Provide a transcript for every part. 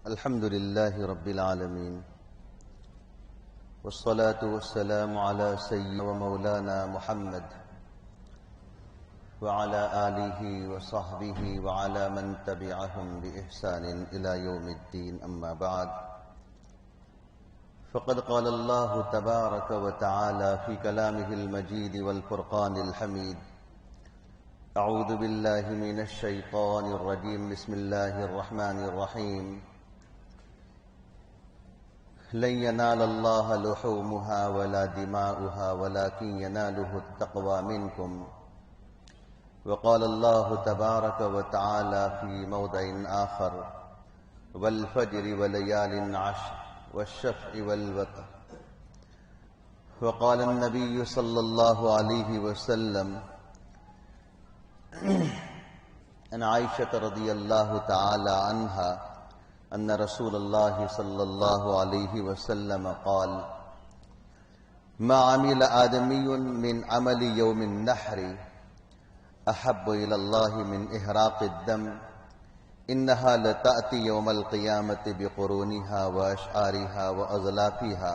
الحمد لله رب العالمين، والصلاة والسلام على سيدنا ومولانا محمد وعلى آله وصحبه وعلى من تبعهم بإحسان إلى يوم الدين. أما بعد، فقد قال الله تبارك وتعالى في كلامه المجيد والفرقان الحميد: أعوذ بالله من الشيطان الرجيم. بسم الله الرحمن الرحيم. لن ينال الله لحومها ولا دماؤها ولكن يناله التقوى منكم. وقال الله تبارك وتعالى في موضع آخر: والفجر وليال عشر والشفع والوتر. وقال النبي صلى الله عليه وسلم عن عائشة رضي الله تعالى عنها أن رسول الله صلى الله عليه وسلم قال: ما عمل آدمي من عمل يوم النحر أحب إلى الله من إحراق الدم، إنها لتأتي يوم القيامة بقرونها وأشعارها وأزلافها،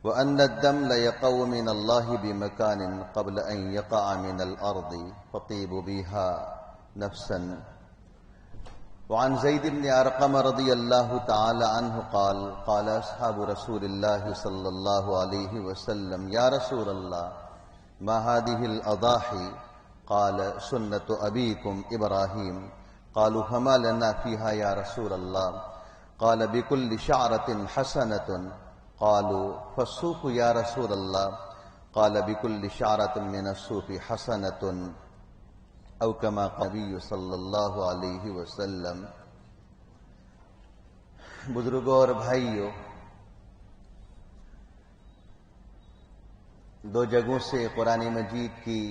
وأن الدم ليقع من الله بمكان قبل أن يقع من الأرض فطيب بها نفسا. وعن زيد بن أرقم رضي الله تعالى عنه قال: قال أصحاب رسول الله صلى الله عليه وسلم: يا رسول الله، ما هذه الأضاحي؟ قال: سنة أبيكم إبراهيم. قالوا: فما لنا فيها يا رسول الله؟ قال: بكل شعرة حسنة. قالوا: فالصوف يا رسول الله؟ قال: بكل شعرة من الصوف حسنة، او كما قال نبی صلی اللہ علیہ وسلم. بزرگوں اور بھائیوں، دو جگہوں سے قرآن مجید کی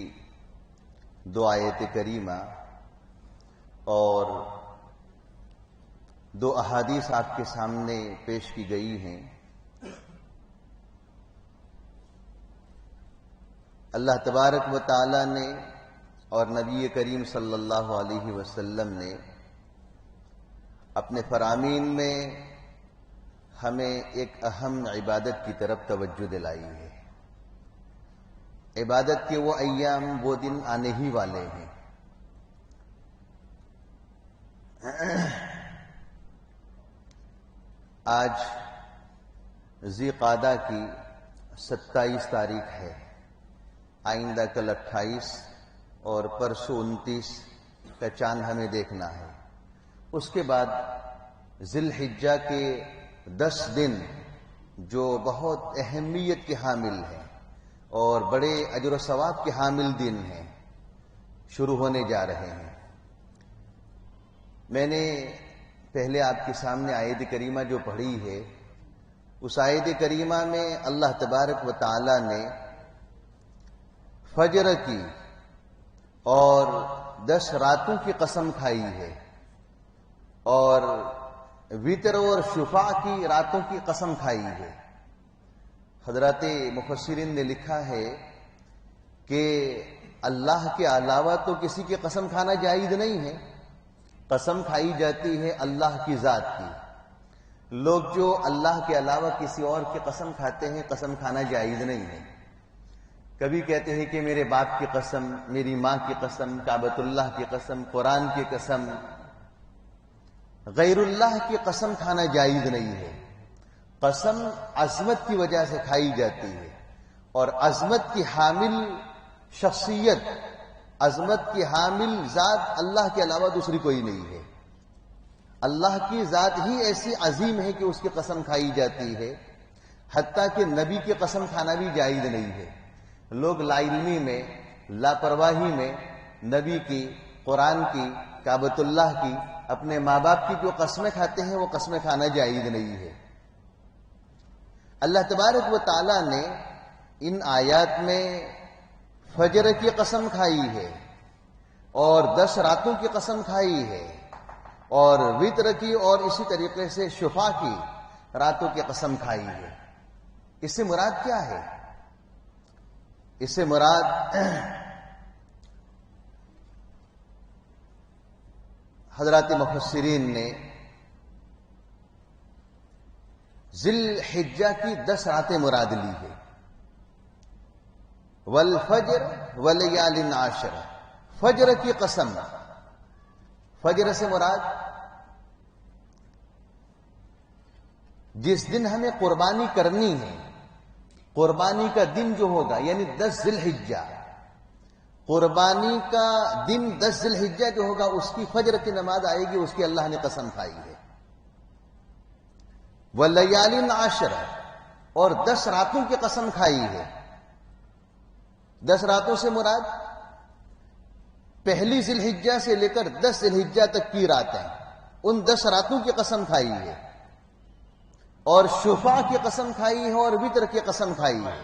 دو آیت کریمہ اور دو احادیث آپ کے سامنے پیش کی گئی ہیں. اللہ تبارک و تعالی نے اور نبی کریم صلی اللہ علیہ وسلم نے اپنے فرامین میں ہمیں ایک اہم عبادت کی طرف توجہ دلائی ہے. عبادت کے وہ ایام، وہ دن آنے ہی والے ہیں. آج ذی قعدہ کی 27 تاریخ ہے. آئندہ کل 28 اور پرسوں 29 کا چاند ہمیں دیکھنا ہے. اس کے بعد ذی الحجہ کے 10 دن جو بہت اہمیت کے حامل ہیں اور بڑے اجر و ثواب کے حامل دن ہیں، شروع ہونے جا رہے ہیں. میں نے پہلے آپ کے سامنے آیت کریمہ جو پڑھی ہے، اس آیت کریمہ میں اللہ تبارک و تعالی نے فجر کی اور 10 راتوں کی قسم کھائی ہے، اور وتر اور شفاع کی راتوں کی قسم کھائی ہے. حضرات مفسرین نے لکھا ہے کہ اللہ کے علاوہ تو کسی کی قسم کھانا جائز نہیں ہے. قسم کھائی جاتی ہے اللہ کی ذات کی. لوگ جو اللہ کے علاوہ کسی اور کی قسم کھاتے ہیں، قسم کھانا جائز نہیں ہے. کبھی کہتے ہیں کہ میرے باپ کی قسم، میری ماں کی قسم، کعبۃ اللہ کی قسم، قرآن کی قسم. غیر اللہ کی قسم کھانا جائز نہیں ہے. قسم عظمت کی وجہ سے کھائی جاتی ہے، اور عظمت کی حامل شخصیت، عظمت کی حامل ذات اللہ کے علاوہ دوسری کوئی نہیں ہے. اللہ کی ذات ہی ایسی عظیم ہے کہ اس کی قسم کھائی جاتی ہے. حتیٰ کہ نبی کی قسم کھانا بھی جائز نہیں ہے. لوگ لا علمی میں، لاپرواہی میں نبی کی، قرآن کی، کعبۃ اللہ کی، اپنے ماں باپ کی جو قسمیں کھاتے ہیں، وہ قسمیں کھانا جائز نہیں ہے. اللہ تبارک و تعالی نے ان آیات میں فجر کی قسم کھائی ہے، اور 10 راتوں کی قسم کھائی ہے، اور وتر کی اور اسی طریقے سے شفاع کی راتوں کی قسم کھائی ہے. اس سے مراد کیا ہے؟ اس سے مراد حضرات مفسرین نے ذی الحجہ کی 10 راتیں مراد لی ہے. والفجر ولیال عشر، فجر کی قسم. فجر سے مراد جس دن ہمیں قربانی کرنی ہے، قربانی کا دن جو ہوگا یعنی 10 ذی الحجہ، قربانی کا دن 10 ذی الحجہ جو ہوگا اس کی فجر کی نماز آئے گی، اس کی اللہ نے قسم کھائی ہے. ولیال عشر، اور 10 راتوں کی قسم کھائی ہے. 10 راتوں سے مراد پہلی ذی الحجہ سے لے کر 10 ذی الحجہ تک کی راتیں، ان 10 راتوں کی قسم کھائی ہے. اور شفع کی قسم کھائی ہے اور وتر کی قسم کھائی ہے.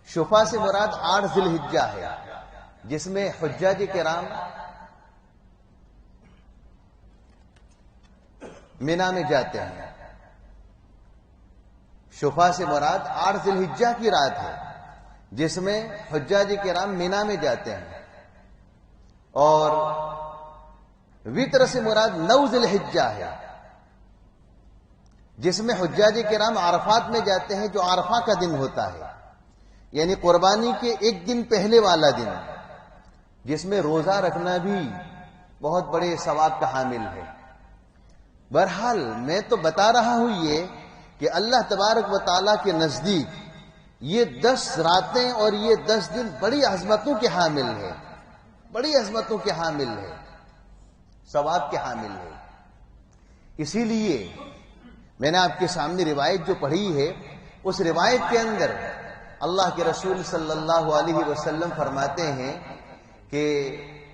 شفع سے مراد 8 ذی الحجہ ہے، جس میں حجاج کرام مینا میں جاتے ہیں. شفع سے مراد 8 ذی الحجہ کی رات ہے جس میں حجاج کرام مینا میں جاتے ہیں. اور وتر سے مراد 9 ذی الحجہ ہے جس میں حجاج کرام عرفات میں جاتے ہیں، جو عرفہ کا دن ہوتا ہے، یعنی قربانی کے ایک دن پہلے والا دن، جس میں روزہ رکھنا بھی بہت بڑے ثواب کا حامل ہے. بہرحال میں تو بتا رہا ہوں یہ کہ اللہ تبارک و تعالیٰ کے نزدیک یہ 10 راتیں اور یہ 10 دن بڑی عظمتوں کے حامل ہے، بڑی عظمتوں کے حامل ہے، ثواب کے حامل ہے. اسی لیے میں نے آپ کے سامنے روایت جو پڑھی ہے، اس روایت کے اندر اللہ کے رسول صلی اللہ علیہ وسلم فرماتے ہیں کہ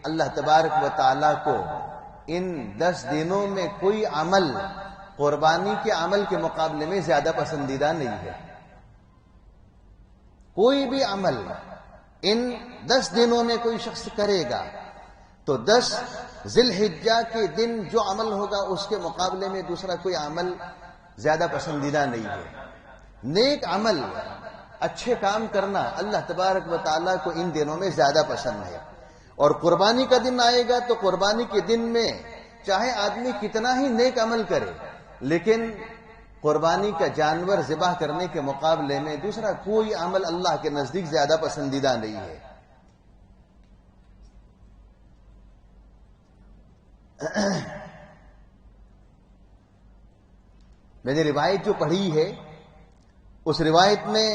اللہ تبارک و تعالیٰ کو ان 10 دنوں میں کوئی عمل قربانی کے عمل کے مقابلے میں زیادہ پسندیدہ نہیں ہے. کوئی بھی عمل ان 10 دنوں میں کوئی شخص کرے گا تو 10 ذی الحجہ کے دن جو عمل ہوگا اس کے مقابلے میں دوسرا کوئی عمل زیادہ پسندیدہ نہیں ہے. نیک عمل، اچھے کام کرنا اللہ تبارک و تعالیٰ کو ان دنوں میں زیادہ پسند ہے. اور قربانی کا دن آئے گا تو قربانی کے دن میں چاہے آدمی کتنا ہی نیک عمل کرے، لیکن قربانی کا جانور ذبح کرنے کے مقابلے میں دوسرا کوئی عمل اللہ کے نزدیک زیادہ پسندیدہ نہیں ہے. میں نے روایت جو پڑھی ہے اس روایت میں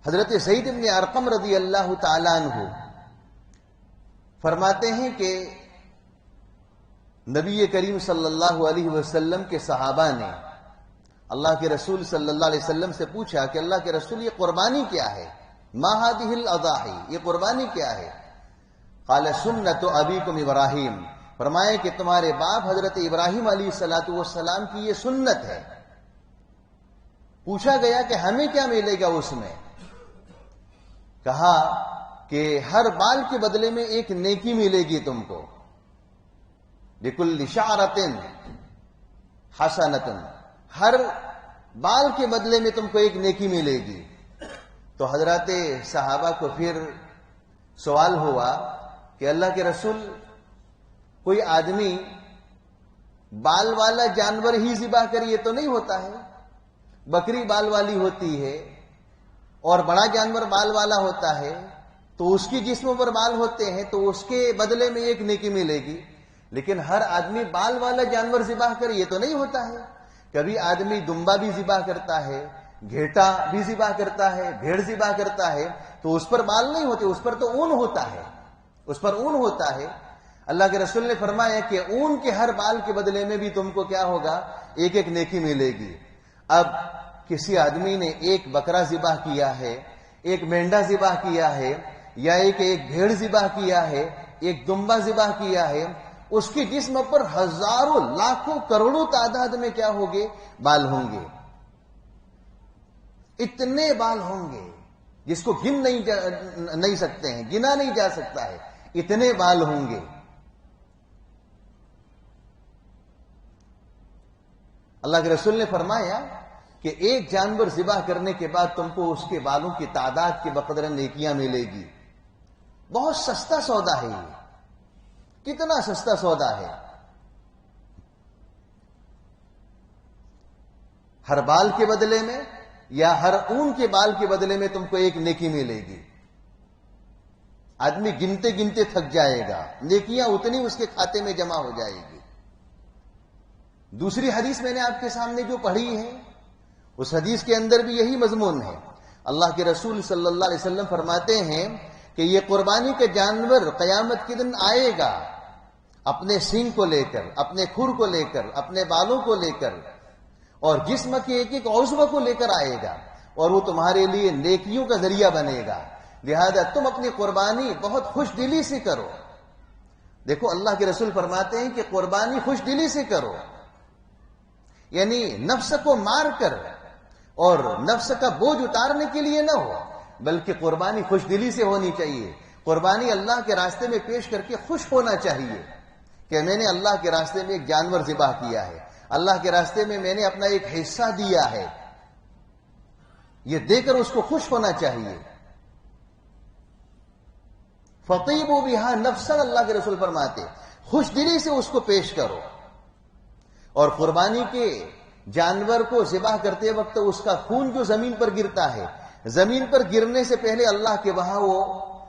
حضرت زید بن ارقم رضی اللہ تعالیٰ عنہ فرماتے ہیں کہ نبی کریم صلی اللہ علیہ وسلم کے صحابہ نے اللہ کے رسول صلی اللہ علیہ وسلم سے پوچھا کہ اللہ کے رسول یہ قربانی کیا ہے؟ ما هذه الاضاحی، یہ قربانی کیا ہے؟ قال سنت ابیکم ابراہیم، فرمائے کہ تمہارے باپ حضرت ابراہیم علیہ الصلوۃ والسلام کی یہ سنت ہے. پوچھا گیا کہ ہمیں کیا ملے گا اس میں؟ کہا کہ ہر بال کے بدلے میں ایک نیکی ملے گی تم کو. لکل شعرۃ حسنۃ، ہر بال کے بدلے میں تم کو ایک نیکی ملے گی. تو حضرات صحابہ کو پھر سوال ہوا کہ اللہ کے رسول کوئی آدمی بال والا جانور ہی ذبح کریے تو نہیں ہوتا ہے، بکری بال والی ہوتی ہے اور بڑا جانور بال والا ہوتا ہے، تو اس کی جسم پر بال ہوتے ہیں تو اس کے بدلے میں ایک نیکی ملے گی. لیکن ہر آدمی بال والا جانور ذبح کرے یہ تو نہیں ہوتا ہے. کبھی آدمی دمبا بھی ذبح کرتا ہے، گھیٹا بھی ذبح کرتا ہے، بھیڑ ذبح کرتا ہے، تو اس پر بال نہیں ہوتے، اس پر تو اون ہوتا ہے، اس پر اون ہوتا ہے. اللہ کے رسول نے فرمایا کہ اون کے ہر بال کے بدلے میں بھی تم کو کیا ہوگا؟ ایک ایک نیکی ملے گی. اب کسی آدمی نے ایک بکرا ذبح کیا ہے، ایک مینڈا ذبح کیا ہے، یا ایک بھیڑ ذبح کیا ہے، ایک دمبا ذبح کیا ہے، اس کی جسم پر ہزاروں لاکھوں کروڑوں تعداد میں کیا ہوگے؟ بال ہوں گے. اتنے بال ہوں گے جس کو گن نہیں سکتے ہیں، گنا نہیں جا سکتا ہے، اتنے بال ہوں گے. اللہ کے رسول نے فرمایا کہ ایک جانور ذبح کرنے کے بعد تم کو اس کے بالوں کی تعداد کے بقدر نیکیاں ملے گی. بہت سستا سودا ہے یہ، کتنا سستا سودا ہے. ہر بال کے بدلے میں یا ہر اون کے بال کے بدلے میں تم کو ایک نیکی ملے گی. آدمی گنتے گنتے تھک جائے گا، نیکیاں اتنی اس کے کھاتے میں جمع ہو جائے گی. دوسری حدیث میں نے آپ کے سامنے جو پڑھی ہے، اس حدیث کے اندر بھی یہی مضمون ہے. اللہ کے رسول صلی اللہ علیہ وسلم فرماتے ہیں کہ یہ قربانی کا جانور قیامت کے دن آئے گا اپنے سینگ کو لے کر، اپنے کھر کو لے کر، اپنے بالوں کو لے کر، اور جسم کے ایک ایک عضو کو لے کر آئے گا، اور وہ تمہارے لیے نیکیوں کا ذریعہ بنے گا. لہذا تم اپنی قربانی بہت خوش دلی سے کرو. دیکھو اللہ کے رسول فرماتے ہیں کہ قربانی خوش دلی سے کرو، یعنی نفس کو مار کر اور نفس کا بوجھ اتارنے کے لیے نہ ہو، بلکہ قربانی خوش دلی سے ہونی چاہیے. قربانی اللہ کے راستے میں پیش کر کے خوش ہونا چاہیے کہ میں نے اللہ کے راستے میں ایک جانور ذبح کیا ہے، اللہ کے راستے میں نے اپنا ایک حصہ دیا ہے. یہ دے کر اس کو خوش ہونا چاہیے. فطیبوا بها نفسا، اللہ کے رسول فرماتے خوش دلی سے اس کو پیش کرو. اور قربانی کے جانور کو ذبح کرتے وقت اس کا خون جو زمین پر گرتا ہے، زمین پر گرنے سے پہلے اللہ کے وہاں وہ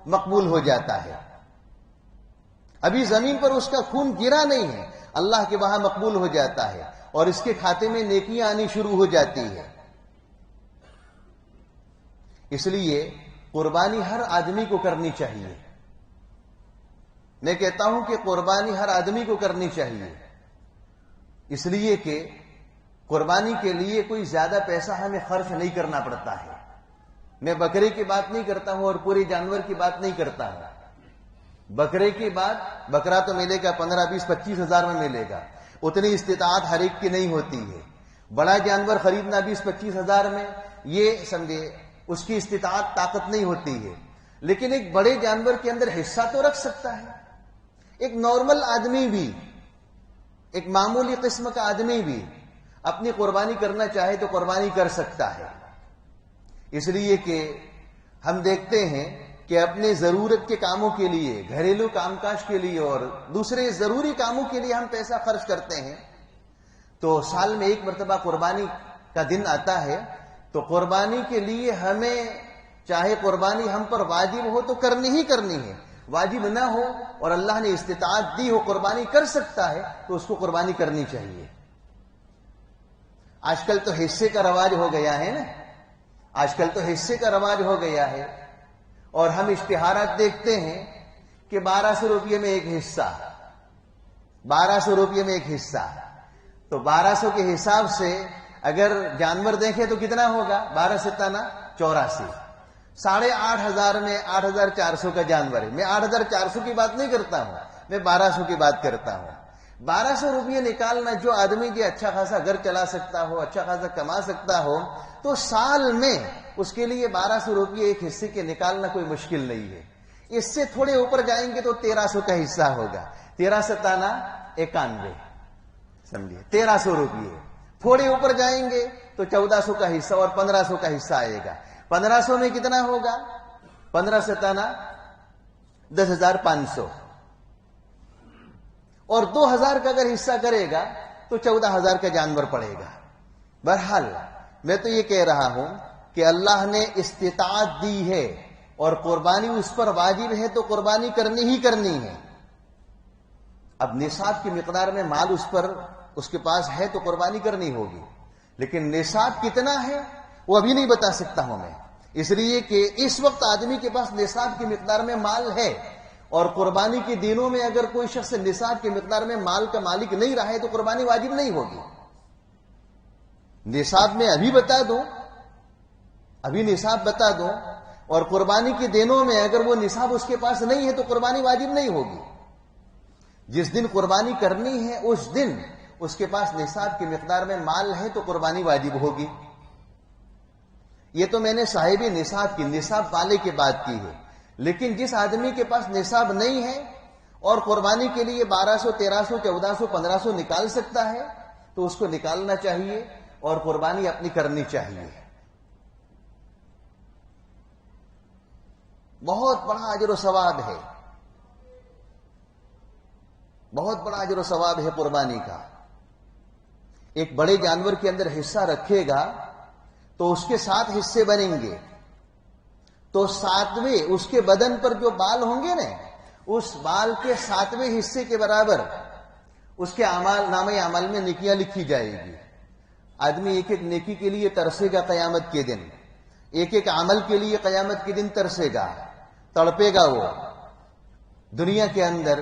مقبول ہو جاتا ہے. ابھی زمین پر اس کا خون گرا نہیں ہے، اللہ کے وہاں مقبول ہو جاتا ہے اور اس کے کھاتے میں نیکیاں آنی شروع ہو جاتی ہے. اس لیے قربانی ہر آدمی کو کرنی چاہیے. میں کہتا ہوں کہ قربانی ہر آدمی کو کرنی چاہیے، اس لیے کہ قربانی کے لیے کوئی زیادہ پیسہ ہمیں خرچ نہیں کرنا پڑتا ہے. میں بکرے کی بات نہیں کرتا ہوں اور پورے جانور کی بات نہیں کرتا ہوں. بکرے کی بات، بکرا تو ملے گا 15, 20, 25 ہزار میں ملے گا، اتنی استطاعت ہر ایک کی نہیں ہوتی ہے. بڑا جانور خریدنا 20-25 ہزار میں، یہ سمجھے اس کی استطاعت طاقت نہیں ہوتی ہے. لیکن ایک بڑے جانور کے اندر حصہ تو رکھ سکتا ہے. ایک نارمل آدمی بھی، ایک معمولی قسم کا آدمی بھی اپنی قربانی کرنا چاہے تو قربانی کر سکتا ہے. اس لیے کہ ہم دیکھتے ہیں کہ اپنے ضرورت کے کاموں کے لیے، گھریلو کام کاج کے لیے اور دوسرے ضروری کاموں کے لیے ہم پیسہ خرچ کرتے ہیں. تو سال میں ایک مرتبہ قربانی کا دن آتا ہے، تو قربانی کے لیے ہمیں چاہے قربانی ہم پر واجب ہو تو کرنی ہی کرنی ہے، واجب نہ ہو اور اللہ نے استطاعت دی ہو قربانی کر سکتا ہے تو اس کو قربانی کرنی چاہیے. آج کل تو حصے کا رواج ہو گیا ہے نا، آج کل تو حصے کا رواج ہو گیا ہے، اور ہم اشتہارات دیکھتے ہیں کہ 1200 روپئے میں ایک حصہ، 1200 روپئے میں ایک حصہ. تو 1200 کے حساب سے اگر جانور دیکھیں تو کتنا ہوگا؟ 12 ستانا 84، 8,500 میں 8,400 کا جانور ہے. میں 8,400 کی بات نہیں کرتا ہوں، میں 1200 کی بات کرتا ہوں. 1200 روپئے نکالنا، جو آدمی جو اچھا خاصا گھر چلا سکتا ہو، اچھا خاصا کما سکتا ہو، تو سال میں اس کے لیے 1200 روپئے ایک حصے کے نکالنا کوئی مشکل نہیں ہے. اس سے تھوڑے اوپر جائیں گے تو 1300 کا حصہ ہوگا. 13 ستانا 91، سمجھیے 1300 روپئے. تھوڑے اوپر جائیں گے تو 1400 کا حصہ اور 1500 کا حصہ آئے گا. 1500 میں کتنا ہوگا؟ 15 ستانا 10,500، اور 2000 کا اگر حصہ کرے گا تو 14,000 کا جانور پڑے گا. بہرحال میں تو یہ کہہ رہا ہوں کہ اللہ نے استطاعت دی ہے اور قربانی اس پر واجب ہے تو قربانی کرنی ہی کرنی ہے. اب نصاب کی مقدار میں مال اس کے پاس ہے تو قربانی کرنی ہوگی، لیکن نصاب کتنا ہے وہ ابھی نہیں بتا سکتا ہوں میں، اس لیے کہ اس وقت آدمی کے پاس نصاب کی مقدار میں مال ہے، اور قربانی کے دنوں میں اگر کوئی شخص نصاب کی مقدار میں مال کا مالک نہیں رہا ہے تو قربانی واجب نہیں ہوگی. نصاب میں ابھی بتا دوں، ابھی نصاب بتا دوں، اور قربانی کے دنوں میں اگر وہ نصاب اس کے پاس نہیں ہے تو قربانی واجب نہیں ہوگی. جس دن قربانی کرنی ہے اس دن اس کے پاس نصاب کی مقدار میں مال ہے تو قربانی واجب ہوگی. یہ تو میں نے صاحب نصاب کی، نصاب والے کی بات کی ہے. لیکن جس آدمی کے پاس نصاب نہیں ہے اور قربانی کے لیے 1200, 1300, 1400, 1500 نکال سکتا ہے تو اس کو نکالنا چاہیے اور قربانی اپنی کرنی چاہیے. بہت بڑا اجر و ثواب ہے، بہت بڑا اجر و ثواب ہے قربانی کا. ایک بڑے جانور کے اندر حصہ رکھے گا تو اس کے 7 حصے بنیں گے، تو 7ویں اس کے بدن پر جو بال ہوں گے نا، اس بال کے 7ویں حصے کے برابر اس کے نامہ اعمال میں نیکیاں لکھی جائے گی۔ آدمی ایک ایک نیکی کے لیے ترسے گا قیامت کے دن، ایک ایک عمل کے لیے قیامت کے دن ترسے گا، تڑپے گا۔ وہ دنیا کے اندر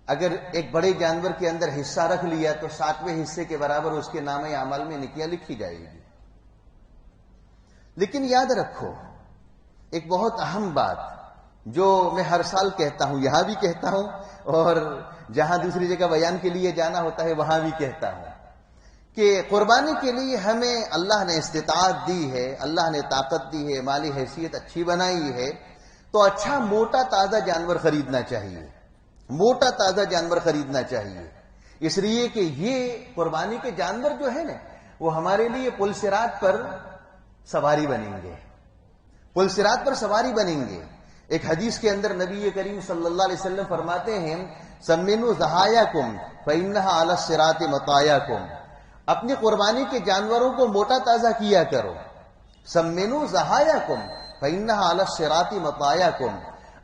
اگر ایک بڑے جانور کے اندر حصہ رکھ لیا تو 7ویں حصے کے برابر اس کے نامہ اعمال میں نیکیاں لکھی جائے گی۔ لیکن یاد رکھو ایک بہت اہم بات جو میں ہر سال کہتا ہوں، یہاں بھی کہتا ہوں اور جہاں دوسری جگہ بیان کے لیے جانا ہوتا ہے وہاں بھی کہتا ہوں، کہ قربانی کے لیے ہمیں اللہ نے استطاعت دی ہے، اللہ نے طاقت دی ہے، مالی حیثیت اچھی بنائی ہے، تو اچھا موٹا تازہ جانور خریدنا چاہیے، موٹا تازہ جانور خریدنا چاہیے، اس لیے کہ یہ قربانی کے جانور جو ہے نا وہ ہمارے لیے پل صراط پر سواری بنیں گے، پل صراط پر سواری بنیں گے۔ ایک حدیث کے اندر نبی کریم صلی اللہ علیہ وسلم فرماتے ہیں سمنوا ضحایاکم فإنها علی الصراط مطایاکم، اپنی قربانی کے جانوروں کو موٹا تازہ کیا کرو، سمنوا ضحایاکم فإنها علی الصراط مطایاکم،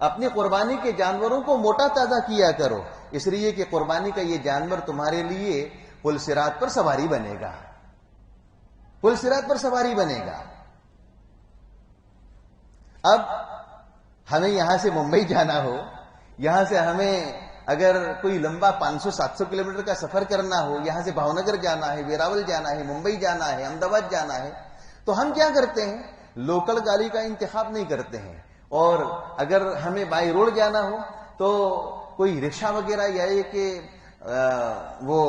اپنی قربانی کے جانوروں کو موٹا تازہ کیا کرو، اس لیے کہ قربانی کا یہ جانور تمہارے لیے پل صراط پر سواری بنے گا، پل صراط پر سواری بنے گا۔ اب ہمیں یہاں سے ممبئی جانا ہو، یہاں سے ہمیں اگر کوئی لمبا 500-700 کلومیٹر کا سفر کرنا ہو، یہاں سے بھاؤنگر جانا ہے، ویراول جانا ہے، ممبئی جانا ہے، احمد آباد جانا ہے، تو ہم کیا کرتے ہیں؟ لوکل گاڑی کا انتخاب نہیں کرتے ہیں، اور اگر ہمیں بائی روڈ جانا ہو تو کوئی رکشہ وغیرہ یا یہ کہ وہ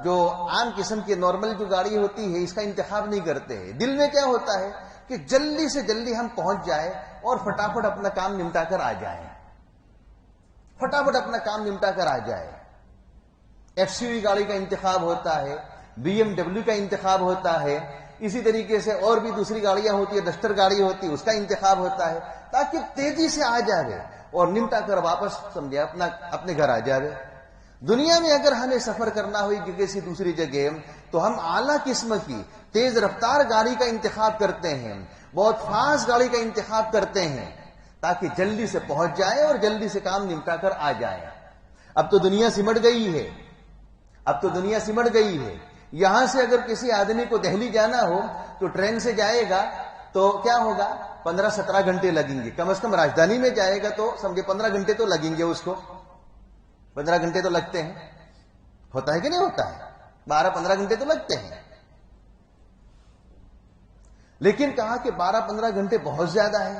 جو عام قسم کی نارمل جو گاڑی ہوتی ہے اس کا انتخاب نہیں کرتے ہیں۔ دل میں کیا ہوتا ہے کہ جلدی سے جلدی ہم پہنچ جائیں اور فٹافٹ اپنا کام نمٹا کر آ جائیں، فٹافٹ اپنا کام نمٹا کر آ جائے۔ ایف سی وی گاڑی کا انتخاب ہوتا ہے، بی ایم ڈبلیو کا انتخاب ہوتا ہے، اسی طریقے سے اور بھی دوسری گاڑیاں ہوتی ہے، ڈسٹر گاڑی ہوتی ہے اس کا انتخاب ہوتا ہے، تاکہ تیزی سے آ جائے اور نمٹا کر واپس سمجھے اپنے گھر آ جائے۔ دنیا میں اگر ہمیں سفر کرنا ہو ایک جگہ سے دوسری جگہ تو ہم اعلیٰ قسم کی تیز رفتار گاڑی کا انتخاب کرتے ہیں، بہت فاسٹ گاڑی کا انتخاب کرتے ہیں تاکہ جلدی سے پہنچ جائے اور جلدی سے کام نمٹا کر آ جائے۔ اب تو دنیا سمٹ گئی ہے، اب تو دنیا سمٹ گئی ہے۔ یہاں سے اگر کسی آدمی کو دہلی جانا ہو تو ٹرین سے جائے گا تو کیا ہوگا؟ 15-17 گھنٹے لگیں گے، کم از کم راجدھانی میں جائے گا تو سمجھے 15 گھنٹے تو لگیں گے، اس کو 15 گھنٹے تو لگتے ہیں، ہوتا ہے کہ نہیں ہوتا ہے؟ 12-15 گھنٹے تو لگتے ہیں۔ لیکن کہا کہ 12-15 گھنٹے بہت زیادہ ہے،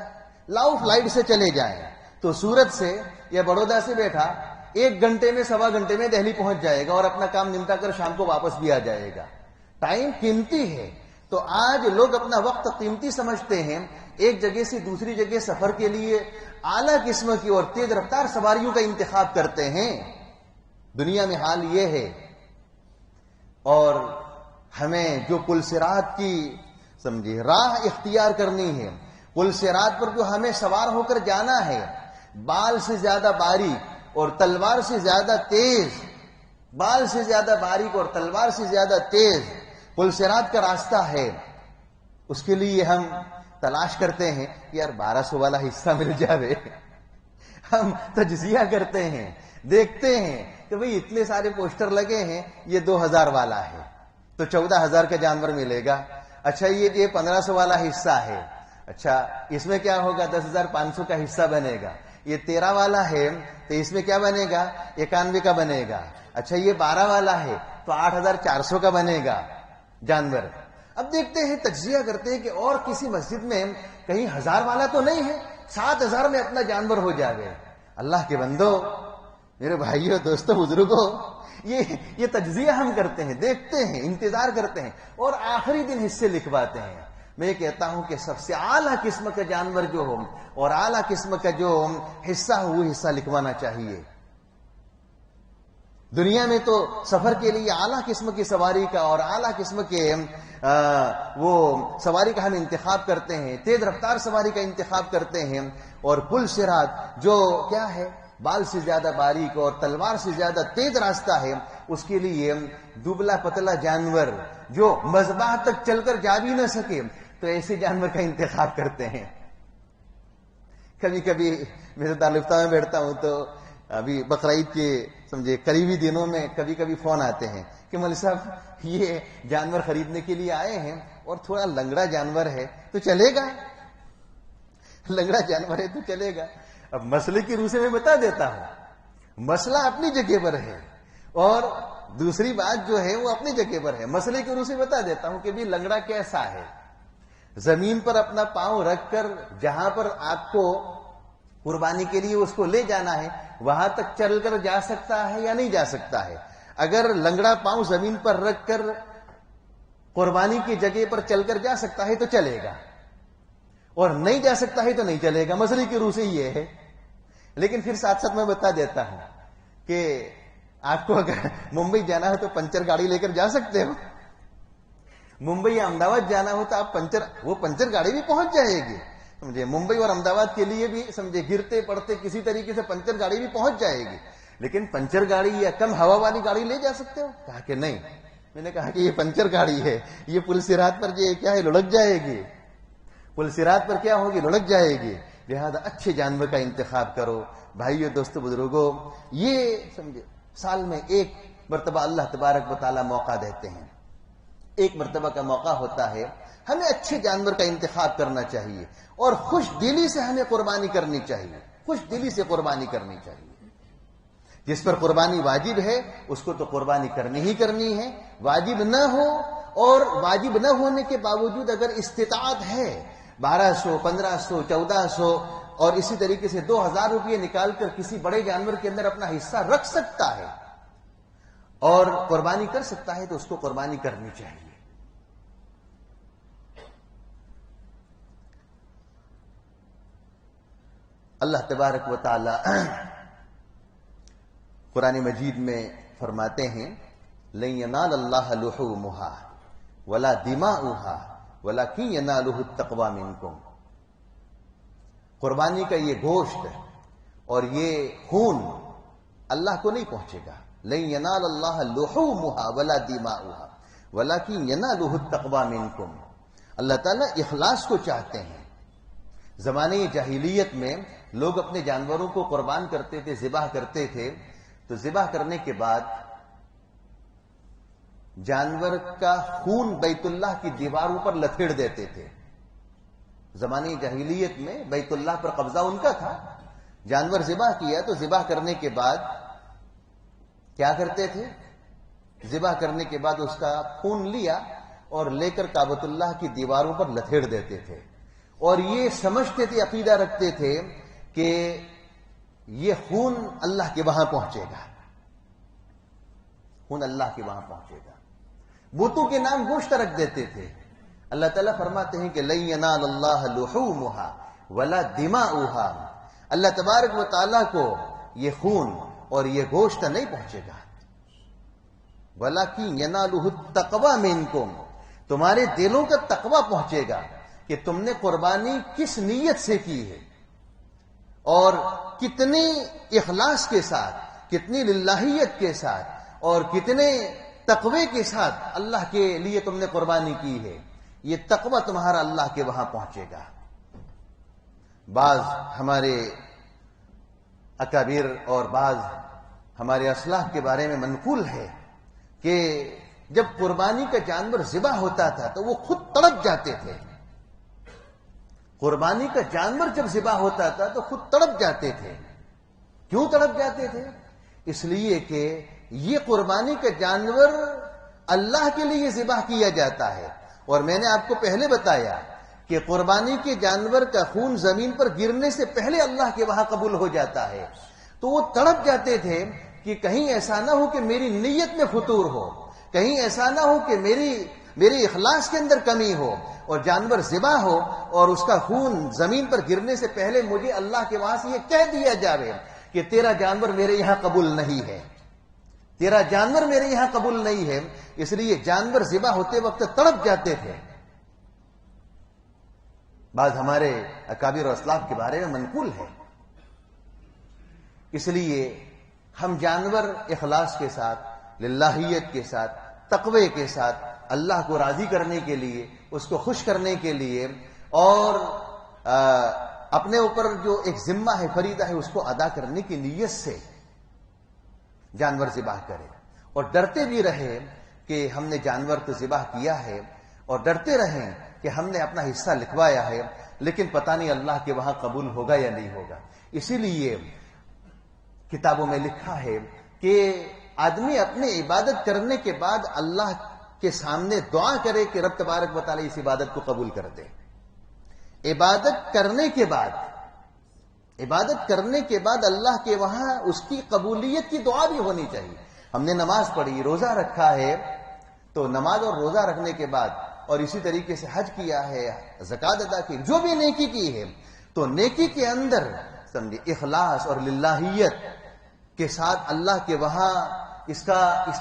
لاؤ فلائٹ سے چلے جائیں تو سورت سے یا بڑودا سے بیٹھا 1 گھنٹے میں 1.25 گھنٹے میں دہلی پہنچ جائے گا اور اپنا کام نمٹا کر شام کو واپس بھی آ جائے گا۔ ٹائم قیمتی ہے، تو آج لوگ اپنا وقت قیمتی سمجھتے ہیں، ایک جگہ سے دوسری جگہ سفر کے لیے اعلیٰ قسم کی اور تیز رفتار سواریوں کا انتخاب کرتے ہیں۔ دنیا میں حال یہ ہے، اور ہمیں جو پل صراط کی سمجھے راہ اختیار کرنی ہے، پل صراط پر جو ہمیں سوار ہو کر جانا ہے، بال سے زیادہ باریک اور تلوار سے زیادہ تیز، بال سے زیادہ باریک اور تلوار سے زیادہ تیز پل صراط کا راستہ ہے۔ اس کے لیے ہم تلاش کرتے ہیں کہ یار 1200 والا حصہ مل جائے، ہم تجزیہ کرتے ہیں، دیکھتے ہیں کہ بھئی اتنے سارے پوسٹر لگے ہیں، یہ 2000 والا ہے تو 14000 کا جانور ملے گا، اچھا یہ 1500 والا حصہ ہے، اچھا اس میں کیا ہوگا؟ 10,500 کا حصہ بنے گا، یہ 13 والا ہے تو اس میں کیا بنے گا؟ 91 کا بنے گا، اچھا یہ 12 والا ہے تو 8,400 کا بنے گا جانور۔ اب دیکھتے ہیں، تجزیہ کرتے ہیں کہ اور کسی مسجد میں کہیں 1000 والا تو نہیں ہے، 7,000 میں اپنا جانور ہو جائے۔ اللہ کے بندو، میرے بھائیوں، دوستوں، بزرگوں، یہ تجزیہ ہم کرتے ہیں، دیکھتے ہیں، انتظار کرتے ہیں اور آخری دن حصے لکھواتے ہیں۔ میں کہتا ہوں کہ سب سے اعلیٰ قسم کا جانور جو ہو اور اعلیٰ قسم کا جو حصہ ہو وہ حصہ لکھوانا چاہیے۔ دنیا میں تو سفر کے لیے اعلیٰ قسم کی سواری کا اور اعلیٰ قسم کے وہ سواری کا ہم انتخاب کرتے ہیں، تیز رفتار سواری کا انتخاب کرتے ہیں، اور پل صراط جو کیا ہے؟ بال سے زیادہ باریک اور تلوار سے زیادہ تیز راستہ ہے، اس کے لیے دبلا پتلا جانور جو مذبح تک چل کر جا بھی نہ سکے تو ایسے جانور کا انتخاب کرتے ہیں. کبھی کبھی میں دارالفتہ میں بیٹھتا ہوں تو ابھی بقرعید کے سمجھے قریبی دنوں میں کبھی کبھی فون آتے ہیں کہ مولوی صاحب یہ جانور خریدنے کے لیے آئے ہیں اور تھوڑا لنگڑا جانور ہے تو چلے گا. لنگڑا جانور ہے تو چلے گا. اب مسئلے کی روح سے میں بتا دیتا ہوں, مسئلہ اپنی جگہ پر ہے اور دوسری بات جو ہے وہ اپنی جگہ پر ہے. مسئلے کی روح سے بتا دیتا ہوں کہ بھی لنگڑا کیسا ہے. زمین پر اپنا پاؤں رکھ کر جہاں پر آپ کو قربانی کے لیے اس کو لے جانا ہے وہاں تک چل کر جا سکتا ہے یا نہیں جا سکتا ہے. اگر لنگڑا پاؤں زمین پر رکھ کر قربانی کی جگہ پر چل کر جا سکتا ہے تو چلے گا, اور نہیں جا سکتا ہے تو نہیں چلے گا. مسئلے کی روح سے یہ ہے. لیکن پھر ساتھ ساتھ میں بتا دیتا ہوں کہ آپ کو اگر ممبئی جانا ہو تو پنچر گاڑی لے کر جا سکتے ہو. ممبئی یا احمدآباد جانا ہو تو آپ وہ پنچر گاڑی بھی پہنچ جائے گی سمجھے. ممبئی اور احمدآباد کے لیے بھی سمجھے گرتے پڑتے کسی طریقے سے پنچر گاڑی بھی پہنچ جائے گی. لیکن پنچر گاڑی یا کم ہوا والی گاڑی لے جا سکتے ہو؟ کہا کہ نہیں. میں نے کہا کہ یہ پنچر گاڑی ہے, یہ پل صراط پر یہ کیا ہے لڑک جائے گی. پل صراط پر کیا ہوگی لڑک جائے گی. لہذا اچھے جانور کا انتخاب کرو. بھائیو دوستو بزرگوں, یہ سمجھے سال میں ایک مرتبہ اللہ تبارک و تعالی موقع دیتے ہیں. ایک مرتبہ کا موقع ہوتا ہے, ہمیں اچھے جانور کا انتخاب کرنا چاہیے اور خوش دلی سے ہمیں قربانی کرنی چاہیے. خوش دلی سے قربانی کرنی چاہیے. جس پر قربانی واجب ہے اس کو تو قربانی کرنی ہی کرنی ہے. واجب نہ ہو اور واجب نہ ہونے کے باوجود اگر استطاعت ہے 1200, 1500, 1400 اور اسی طریقے سے 2000 روپئے نکال کر کسی بڑے جانور کے اندر اپنا حصہ رکھ سکتا ہے اور قربانی کر سکتا ہے تو اس کو قربانی کرنی چاہیے. اللہ تبارک و تعالی قرآن مجید میں فرماتے ہیں لن ینال اللہ لحومها ولا دماؤها ولکن ینالہ التقوی منکم. قربانی کا یہ گوشت اور یہ خون اللہ کو نہیں پہنچے گا. لن ینال اللہ لحومها ولا دماؤها ولکن ینالہ التقوی منکم. اللہ تعالیٰ اخلاص کو چاہتے ہیں. زمانے جاہلیت میں لوگ اپنے جانوروں کو قربان کرتے تھے, ذبح کرتے تھے, تو ذبح کرنے کے بعد جانور کا خون بیت اللہ کی دیواروں پر لتھیڑ دیتے تھے. زمانے جاہلیت میں بیت اللہ پر قبضہ ان کا تھا. جانور ذبح کیا تو ذبح کرنے کے بعد کیا کرتے تھے؟ ذبح کرنے کے بعد اس کا خون لیا اور لے کر کعبۃ اللہ کی دیواروں پر لتھیڑ دیتے تھے. اور یہ سمجھتے تھے, عقیدہ رکھتے تھے کہ یہ خون اللہ کے وہاں پہنچے گا. خون اللہ کے وہاں پہنچے گا. بتوں کے نام گوشت رکھ دیتے تھے. اللہ تعالیٰ فرماتے ہیں کہ لن ینال اللہ لحومها ولا دماؤها. اللہ تبارک و تعالیٰ کو یہ خون اور یہ گوشت نہیں پہنچے گا. ولکن ینالہ التقوی منکم. تمہارے دلوں کا تقوی پہنچے گا کہ تم نے قربانی کس نیت سے کی ہے اور کتنی اخلاص کے ساتھ, کتنی للہیت کے ساتھ اور کتنے تقوی کے ساتھ اللہ کے لیے تم نے قربانی کی ہے. یہ تقوی تمہارا اللہ کے وہاں پہنچے گا. بعض ہمارے اکابر اور بعض ہمارے اسلاف کے بارے میں منقول ہے کہ جب قربانی کا جانور ذبح ہوتا تھا تو وہ خود تڑپ جاتے تھے. قربانی کا جانور جب ذبح ہوتا تھا تو خود تڑپ جاتے تھے. کیوں تڑپ جاتے تھے؟ اس لیے کہ یہ قربانی کا جانور اللہ کے لیے ذبح کیا جاتا ہے. اور میں نے آپ کو پہلے بتایا کہ قربانی کے جانور کا خون زمین پر گرنے سے پہلے اللہ کے وہاں قبول ہو جاتا ہے. تو وہ تڑپ جاتے تھے کہ کہیں ایسا نہ ہو کہ میری نیت میں فطور ہو, کہیں ایسا نہ ہو کہ میری اخلاص کے اندر کمی ہو اور جانور ذبح ہو اور اس کا خون زمین پر گرنے سے پہلے مجھے اللہ کے وہاں سے یہ کہہ دیا جاوے کہ تیرا جانور میرے یہاں قبول نہیں ہے, تیرا جانور میرے یہاں قبول نہیں ہے. اس لیے جانور ذبح ہوتے وقت تڑپ جاتے تھے. بعض ہمارے اکابر اور اسلاف کے بارے میں منقول ہے. اس لیے ہم جانور اخلاص کے ساتھ للہیت کے ساتھ، تقوی کے ساتھ، اللہ کو راضی کرنے کے لیے، اس کو خوش کرنے کے لیے، اور اپنے اوپر جو ایک ذمہ ہے، فریضہ ہے، اس کو ادا کرنے کی نیت سے جانور ذبح کرے، اور ڈرتے بھی رہے کہ ہم نے جانور تو ذبح کیا ہے، اور ڈرتے رہیں کہ ہم نے اپنا حصہ لکھوایا ہے، لیکن پتہ نہیں اللہ کے وہاں قبول ہوگا یا نہیں ہوگا۔ اسی لیے کتابوں میں لکھا ہے کہ آدمی اپنی عبادت کرنے کے بعد اللہ کے سامنے دعا کرے کہ رب تبارک و تعالی اس عبادت کو قبول کر دے۔ عبادت کرنے کے بعد اللہ کے وہاں اس کی قبولیت کی دعا بھی ہونی چاہیے۔ ہم نے نماز پڑھی، روزہ رکھا ہے، تو نماز اور روزہ رکھنے کے بعد، اور اسی طریقے سے حج کیا ہے، زکوٰۃ ادا کی، جو بھی نیکی کی ہے، تو نیکی کے اندر سمجھے اخلاص اور للہیت کے ساتھ اللہ کے وہاں اس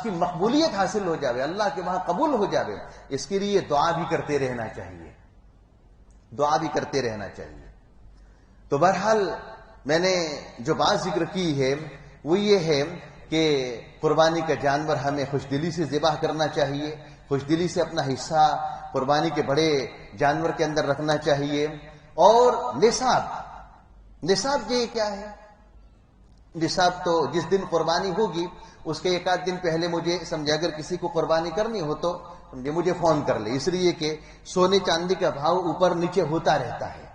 کی مقبولیت حاصل ہو جاوے، اللہ کے وہاں قبول ہو جاوے، اس کے لیے دعا بھی کرتے رہنا چاہیے، دعا بھی کرتے رہنا چاہیے۔ تو بہرحال میں نے جو بات ذکر کی ہے وہ یہ ہے کہ قربانی کا جانور ہمیں خوش دلی سے ذبح کرنا چاہیے، خوش دلی سے اپنا حصہ قربانی کے بڑے جانور کے اندر رکھنا چاہیے۔ اور نصاب یہ کیا ہے؟ نصاب تو جس دن قربانی ہوگی اس کے ایک آدھ دن پہلے مجھے سمجھے اگر کسی کو قربانی کرنی ہو تو سمجھے مجھے فون کر لے، اس لیے کہ سونے چاندی کا بھاؤ اوپر نیچے ہوتا رہتا ہے،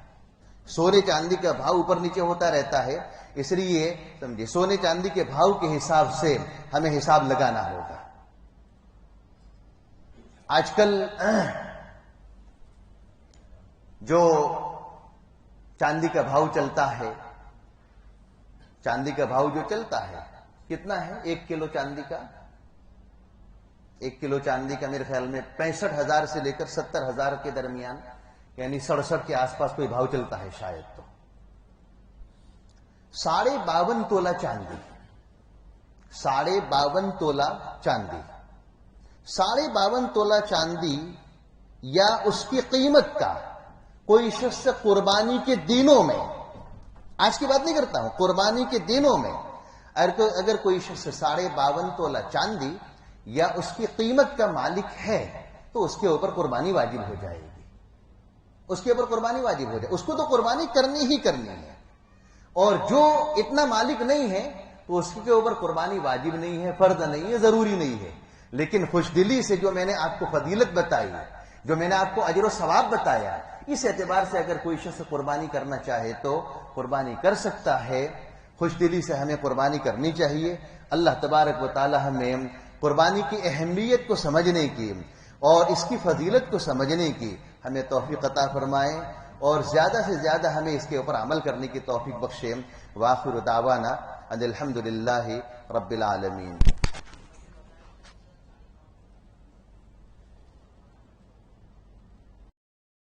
سونے چاندی کا بھاؤ اوپر نیچے ہوتا رہتا ہے، اس لیے سمجھے سونے چاندی کے بھاؤ کے حساب سے ہمیں حساب لگانا ہوگا۔ آج کل جو چاندی کا بھاؤ چلتا ہے، چاندی کا بھاؤ جو چلتا ہے کتنا ہے؟ 1 کلو چاندی کا، 1 کلو چاندی کا میرے خیال میں 65,000 سے لے کر 70,000 کے درمیان، یعنی 67 کے آس پاس کوئی بھاؤ چلتا ہے شاید۔ تو 52.5 تولہ چاندی، 52.5 تولہ چاندی، 52.5 تولہ چاندی یا اس کی قیمت کا کوئی شخص قربانی کے دنوں میں، آج کی بات نہیں کرتا ہوں، قربانی کے دنوں میں اگر کوئی شخص 52.5 تولہ چاندی یا اس کی قیمت کا مالک ہے تو اس کے اوپر قربانی واجب ہو جائے گی، اس کے اوپر قربانی واجب ہو جائے، اس کو تو قربانی کرنی ہی کرنی ہے۔ اور جو اتنا مالک نہیں ہے تو اس کے اوپر قربانی واجب نہیں ہے، فرض نہیں ہے، ضروری نہیں ہے، لیکن خوش دلی سے جو میں نے آپ کو فضیلت بتائی، جو میں نے آپ کو اجر و ثواب بتایا، اس اعتبار سے اگر کوئی شخص قربانی کرنا چاہے تو قربانی کر سکتا ہے۔ خوش دلی سے ہمیں قربانی کرنی چاہیے۔ اللہ تبارک و تعالی ہمیں قربانی کی اہمیت کو سمجھنے کی اور اس کی فضیلت کو سمجھنے کی ہمیں توفیق عطا فرمائے، اور زیادہ سے زیادہ ہمیں اس کے اوپر عمل کرنے کی توفیق بخشے۔ وآخر دعوانا ان الحمد للہ رب العالمین۔